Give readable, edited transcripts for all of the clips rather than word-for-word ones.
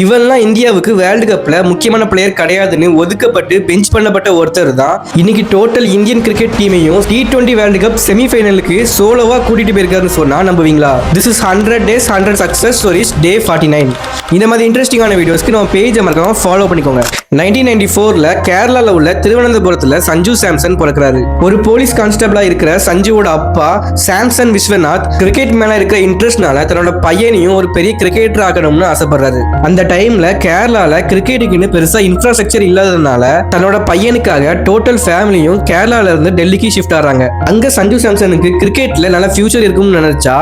இவெல்லாம் இந்தியாவுக்கு வேர்ல்டு கப்ல முக்கியமான பிளேயர் கிடையாதுன்னு ஒதுக்கப்பட்டு பெஞ்ச் பண்ணப்பட்ட ஒருத்தர் தான் இன்னைக்கு டோட்டல் இந்தியன் கிரிக்கெட் டீமையும் T20 வேர்ல்டு கப் செமிஃபைனலுக்கு சோலோவா கூட்டிட்டு போயிருக்காருன்னு சொன்னா நம்புவீங்களா? This is 100 days 100 success stories day 49. இந்த மாதிரி இன்ட்ரெஸ்டிங்கான வீடியோஸ்க்கு நம்ம பேஜை மறக்காம ஃபாலோ பண்ணிக்கோங்க. 1994ல கேரளால உள்ள திருவனந்தபுரத்துல சஞ்சு சாம்சன் பிறக்கிறாரு. ஒரு போலீஸ் கான்ஸ்டபிளா இருக்கிற சஞ்சுவோட அப்பா சாம்சன் விஸ்வநாத் கிரிக்கெட் மேல இருக்கிற இன்ட்ரெஸ்ட்னால தன்னோட பையனையும் ஒரு பெரிய கிரிக்கெட்டர் ஆகணும்னு ஆசைப்படுறாரு. அந்த டைம்ல கேரளால கிரிக்கெட்டுக்குன்னு பெருசா இன்ஃப்ராஸ்ட்ரக்சர் இல்லாததுனால தன்னோட பையனுக்காக டோட்டல் ஃபேமிலியும் கேரளால இருந்து டெல்லிக்கு ஷிஃப்ட் ஆறாங்க. அங்க சஞ்சு சாம்சனுக்கு கிரிக்கெட்ல நல்ல ஃபியூச்சர் இருக்கும்னு நினைச்சா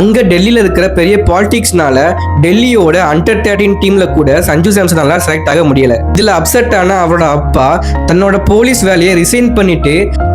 அங்க டெல்லியில இருக்கிற பெரிய பாலிடிக்ஸ்னால டெல்லியோட அண்டர் 13 டீம்ல கூட சஞ்சு சாம்சனால செலக்ட் ஆக முடியல. இதுல அப்செட் ஆன அவரோட அப்பா தன்னோட போலீஸ் வேலையை ரிசைன் பண்ணிட்டு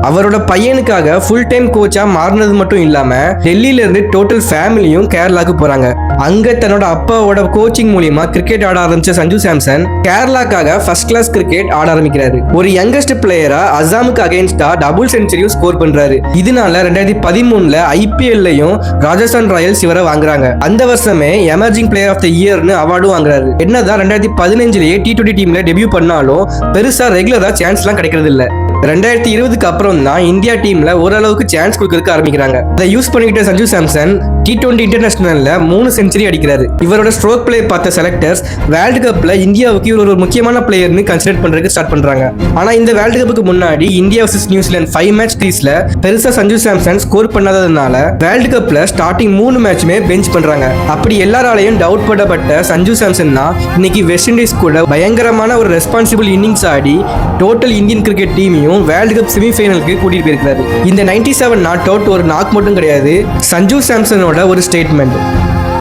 அவரோட பையனுக்காக ஃபுல் டைம் கோச்சா மாறினது மட்டும் இல்லாம டெல்லியில இருந்து டோட்டல் ஃபேமிலியும் கேரளாக்கு போறாங்க. அங்க தன்னோட அப்பாவோட கோச்சிங் மூலியமா கிரிக்கெட் ஆட ஆரம்பிச்ச சஞ்சு சாம்சன் கேரளாக்காக ஃபர்ஸ்ட் கிளாஸ் கிரிக்கெட் ஆட ஆரம்பிக்கிறாரு. ஒரு யங்கஸ்ட் பிளேயரா அசாமுக்கு அகைன்ஸ்டா டபுள் செஞ்சுரியும் ஸ்கோர் பண்றாரு. இதனால 2013ல IPLலையும் ராஜஸ்தான் ராயல்ஸ் இவரை வாங்குறாங்க. அந்த வருஷமே எமர்ஜிங் பிளேயர் ஆஃப் த இயர்னு அவார்டும் வாங்குறாரு. என்னதான் 2015லயே T20 டீம்ல டெபியூ பண்ணாலும் பெருசா ரெகுலரா சான்ஸ்லாம் கிடைக்கிறது இல்ல. 2020க்கு அப்புறம் தான் இந்தியா டீம்ல ஓரளவுக்கு சான்ஸ் கொடுக்கறதுக்கு ஆரம்பிக்கிறாங்க. அதை யூஸ் பண்ணிக்கிட்ட சஞ்சு சாம்சன் T20 இன்டர்நேஷனல்ல 3 செஞ்சுரி அடிக்கிறாரு. இவரோட ஸ்ட்ரோக் பிளே பார்த்த செலக்டர்ஸ் வேர்ல்டு கப்ல இந்தியாவுக்கு இவர் ஒரு முக்கியமான பிளேயர்னு கன்சிடர் பண்றதுக்கு ஸ்டார்ட் பண்றாங்க. ஆனா இந்த வேர்ல்டு கப்புக்கு முன்னாடி இந்தியா vs நியூசிலாந்து 5 மேட்ச் சீரீஸ்ல பெருசா சஞ்சு சாம்சன் ஸ்கோர் பண்ணாததுனால வேர்ல்டு கப்ல ஸ்டார்டிங் 3 மேட்சுமே பெஞ்ச் பண்றாங்க. அப்படி எல்லாராலையும் டவுட் படப்பட்ட சஞ்சு சாம்சன் தான் இன்னைக்கு வெஸ்ட் இண்டீஸ் கூட பயங்கரமான ஒரு ரெஸ்பான்சிபிள் இன்னிங்ஸ் ஆடி டோட்டல் இந்தியன் கிரிக்கெட் டீமையும் வேர்ல்டு கப் செமிஃபைனலுக்கு கூட்டிட்டு போயிருக்காரு. இந்த 97 நாட் அவுட் ஒரு நாக் மட்டும் கிடையாது, சஞ்சு சாம்சனோட ஒரு ஸ்டேட்மெண்ட்.